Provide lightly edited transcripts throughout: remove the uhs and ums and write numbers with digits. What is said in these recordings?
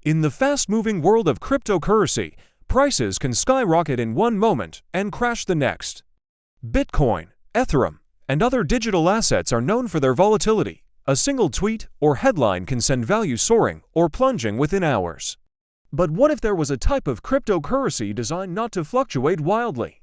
In the fast-moving world of cryptocurrency, prices can skyrocket in one moment and crash the next. Bitcoin, Ethereum, and other digital assets are known for their volatility. A single tweet or headline can send value soaring or plunging within hours. But what if there was a type of cryptocurrency designed not to fluctuate wildly?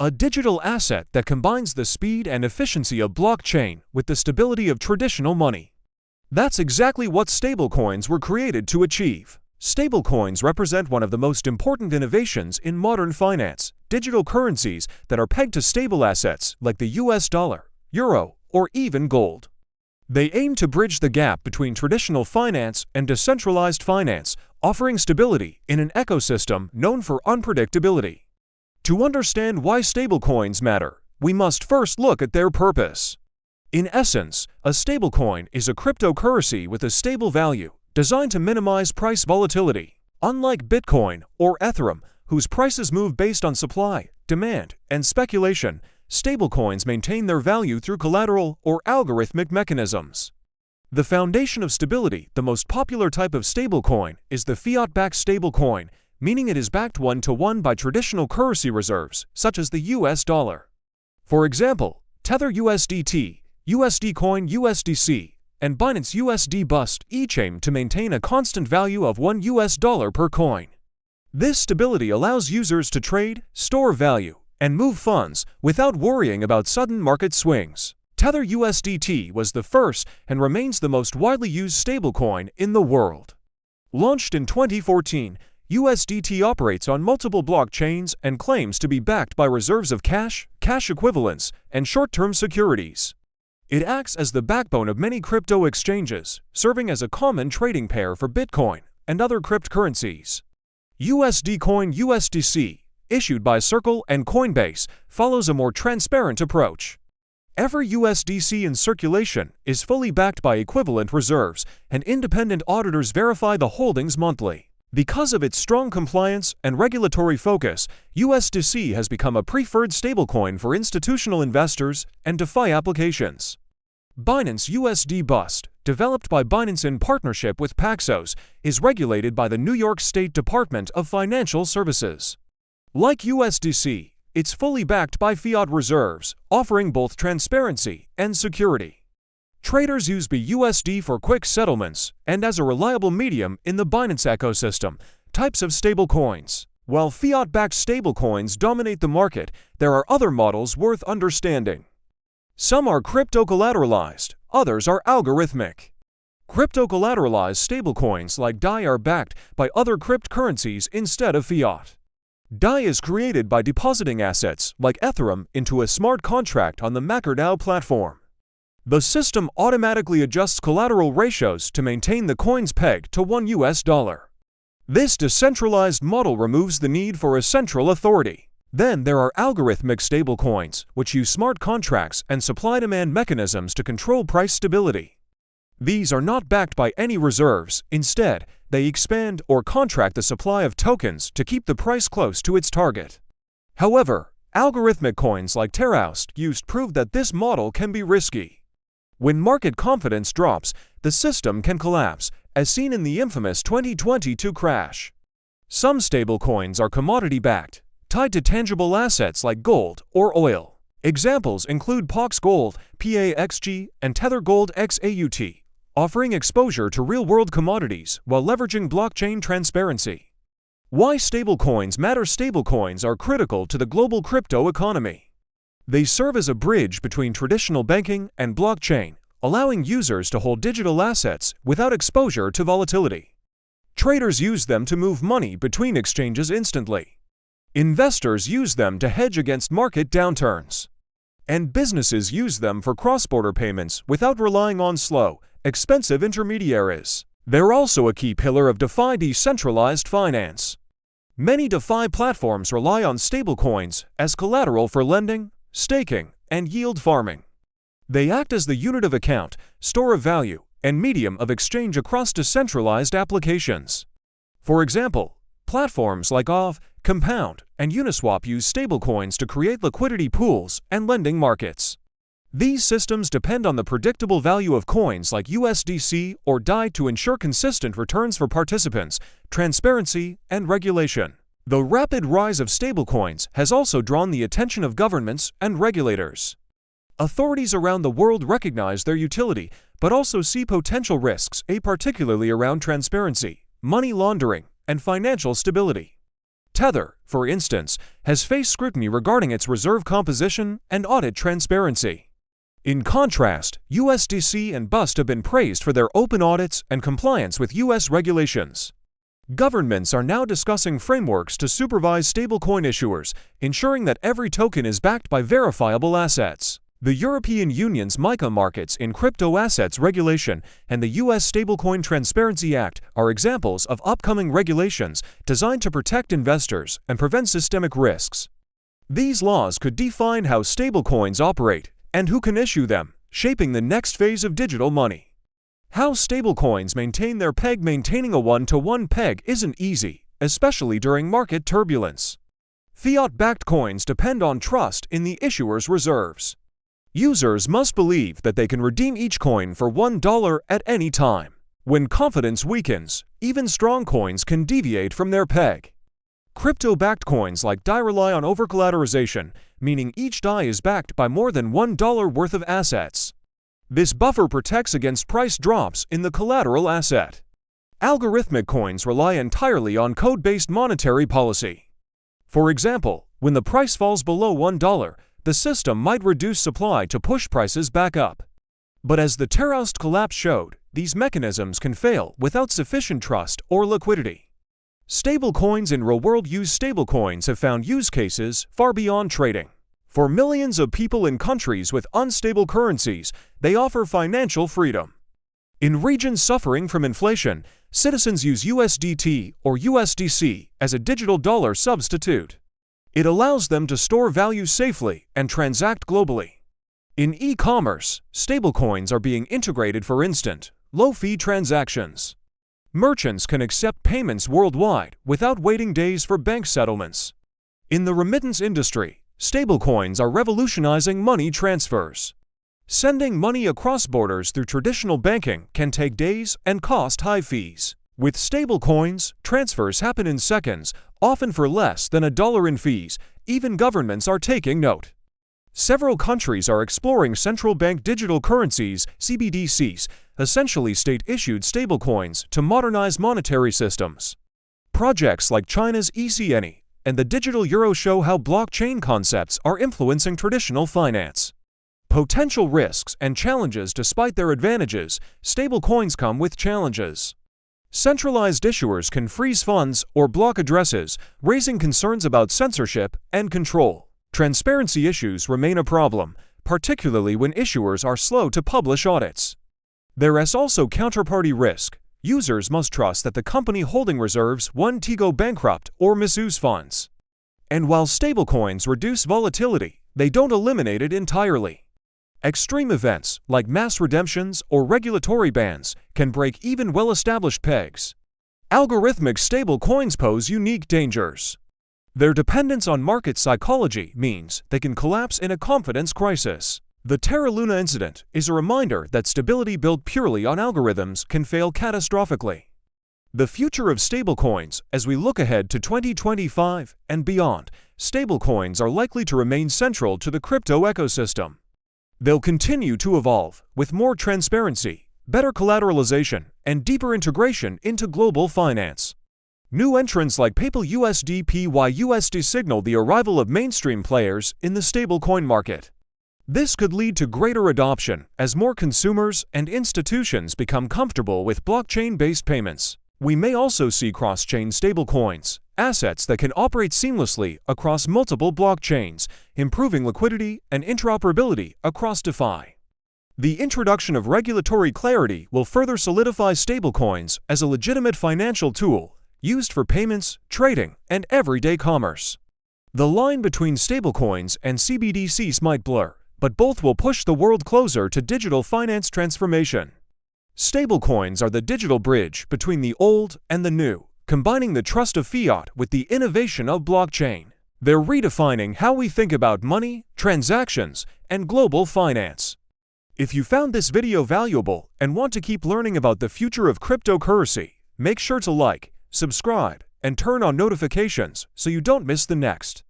A digital asset that combines the speed and efficiency of blockchain with the stability of traditional money. That's exactly what stablecoins were created to achieve. Stablecoins represent one of the most important innovations in modern finance, digital currencies that are pegged to stable assets like the US dollar, euro, or even gold. They aim to bridge the gap between traditional finance and decentralized finance, offering stability in an ecosystem known for unpredictability. To understand why stablecoins matter, we must first look at their purpose. In essence, a stablecoin is a cryptocurrency with a stable value, designed to minimize price volatility. Unlike Bitcoin or Ethereum, whose prices move based on supply, demand, and speculation, stablecoins maintain their value through collateral or algorithmic mechanisms. The foundation of stability, the most popular type of stablecoin, is the fiat-backed stablecoin, meaning it is backed one-to-one by traditional currency reserves, such as the US dollar. For example, Tether USDT, USD Coin USDC, and Binance USD BUSD each aim to maintain a constant value of $1 per coin. This stability allows users to trade, store value, and move funds without worrying about sudden market swings. Tether USDT was the first and remains the most widely used stablecoin in the world. Launched in 2014, USDT operates on multiple blockchains and claims to be backed by reserves of cash, cash equivalents, and short-term securities. It acts as the backbone of many crypto exchanges, serving as a common trading pair for Bitcoin and other cryptocurrencies. USD Coin USDC, issued by Circle and Coinbase, follows a more transparent approach. Every USDC in circulation is fully backed by equivalent reserves, and independent auditors verify the holdings monthly. Because of its strong compliance and regulatory focus, USDC has become a preferred stablecoin for institutional investors and DeFi applications. Binance USD BUSD, developed by Binance in partnership with Paxos, is regulated by the New York State Department of Financial Services. Like USDC, it's fully backed by fiat reserves, offering both transparency and security. Traders use BUSD for quick settlements and as a reliable medium in the Binance ecosystem. Types of stablecoins. While fiat-backed stablecoins dominate the market, there are other models worth understanding. Some are crypto-collateralized, others are algorithmic. Crypto-collateralized stablecoins like DAI are backed by other cryptocurrencies instead of fiat. DAI is created by depositing assets like Ethereum into a smart contract on the MakerDAO platform. The system automatically adjusts collateral ratios to maintain the coin's peg to $1. This decentralized model removes the need for a central authority. Then there are algorithmic stablecoins, which use smart contracts and supply-demand mechanisms to control price stability. These are not backed by any reserves. Instead, they expand or contract the supply of tokens to keep the price close to its target. However, algorithmic coins like Terraust used prove that this model can be risky. When market confidence drops, the system can collapse, as seen in the infamous 2022 crash. Some stablecoins are commodity-backed, tied to tangible assets like gold or oil. Examples include POX Gold, PAXG, and Tether Gold XAUT, offering exposure to real-world commodities while leveraging blockchain transparency. Why stablecoins matter? Stablecoins are critical to the global crypto economy. They serve as a bridge between traditional banking and blockchain, allowing users to hold digital assets without exposure to volatility. Traders use them to move money between exchanges instantly. Investors use them to hedge against market downturns. And businesses use them for cross-border payments without relying on slow, expensive intermediaries. They're also a key pillar of DeFi decentralized finance. Many DeFi platforms rely on stablecoins as collateral for lending, staking, and yield farming. They act as the unit of account, store of value, and medium of exchange across decentralized applications. For example, platforms like Aave, Compound, and Uniswap use stablecoins to create liquidity pools and lending markets. These systems depend on the predictable value of coins like USDC or DAI to ensure consistent returns for participants, transparency, and regulation. The rapid rise of stablecoins has also drawn the attention of governments and regulators. Authorities around the world recognize their utility, but also see potential risks, particularly around transparency, money laundering, and financial stability. Tether, for instance, has faced scrutiny regarding its reserve composition and audit transparency. In contrast, USDC and BUSD have been praised for their open audits and compliance with U.S. regulations. Governments are now discussing frameworks to supervise stablecoin issuers, ensuring that every token is backed by verifiable assets. The European Union's MiCA markets in crypto assets regulation and the U.S. Stablecoin Transparency Act are examples of upcoming regulations designed to protect investors and prevent systemic risks. These laws could define how stablecoins operate and who can issue them, shaping the next phase of digital money. How stablecoins maintain their peg. Maintaining a one-to-one peg isn't easy, especially during market turbulence. Fiat-backed coins depend on trust in the issuer's reserves. Users must believe that they can redeem each coin for $1 at any time. When confidence weakens, even strong coins can deviate from their peg. Crypto-backed coins like DAI rely on over-collateralization, meaning each DAI is backed by more than $1 worth of assets. This buffer protects against price drops in the collateral asset. Algorithmic coins rely entirely on code-based monetary policy. For example, when the price falls below $1, the system might reduce supply to push prices back up. But as the Terraust collapse showed, these mechanisms can fail without sufficient trust or liquidity. Stablecoins in real-world use. Stablecoins have found use cases far beyond trading. For millions of people in countries with unstable currencies, they offer financial freedom. In regions suffering from inflation, citizens use USDT or USDC as a digital dollar substitute. It allows them to store value safely and transact globally. In e-commerce, stablecoins are being integrated for instant, low-fee transactions. Merchants can accept payments worldwide without waiting days for bank settlements. In the remittance industry, stablecoins are revolutionizing money transfers. Sending money across borders through traditional banking can take days and cost high fees. With stablecoins, transfers happen in seconds, often for less than $1 in fees. Even governments are taking note. Several countries are exploring central bank digital currencies, CBDCs, essentially state-issued stablecoins, to modernize monetary systems. Projects like China's ECNE and the digital euro show how blockchain concepts are influencing traditional finance. Potential risks and challenges. Despite their advantages, stablecoins come with challenges. Centralized issuers can freeze funds or block addresses, raising concerns about censorship and control. Transparency issues remain a problem, particularly when issuers are slow to publish audits. There is also counterparty risk. Users must trust that the company holding reserves won't go bankrupt or misuse funds. And while stablecoins reduce volatility, they don't eliminate it entirely. Extreme events, like mass redemptions or regulatory bans, can break even well-established pegs. Algorithmic stablecoins pose unique dangers. Their dependence on market psychology means they can collapse in a confidence crisis. The Terra Luna incident is a reminder that stability built purely on algorithms can fail catastrophically. The future of stablecoins. As we look ahead to 2025 and beyond, stablecoins are likely to remain central to the crypto ecosystem. They'll continue to evolve, with more transparency, better collateralization, and deeper integration into global finance. New entrants like PayPal USD PYUSD signal the arrival of mainstream players in the stablecoin market. This could lead to greater adoption as more consumers and institutions become comfortable with blockchain-based payments. We may also see cross-chain stablecoins, assets that can operate seamlessly across multiple blockchains, improving liquidity and interoperability across DeFi. The introduction of regulatory clarity will further solidify stablecoins as a legitimate financial tool used for payments, trading, and everyday commerce. The line between stablecoins and CBDCs might blur, but both will push the world closer to digital finance transformation. Stablecoins are the digital bridge between the old and the new, combining the trust of fiat with the innovation of blockchain. They're redefining how we think about money, transactions, and global finance. If you found this video valuable and want to keep learning about the future of cryptocurrency, make sure to like, subscribe, and turn on notifications so you don't miss the next.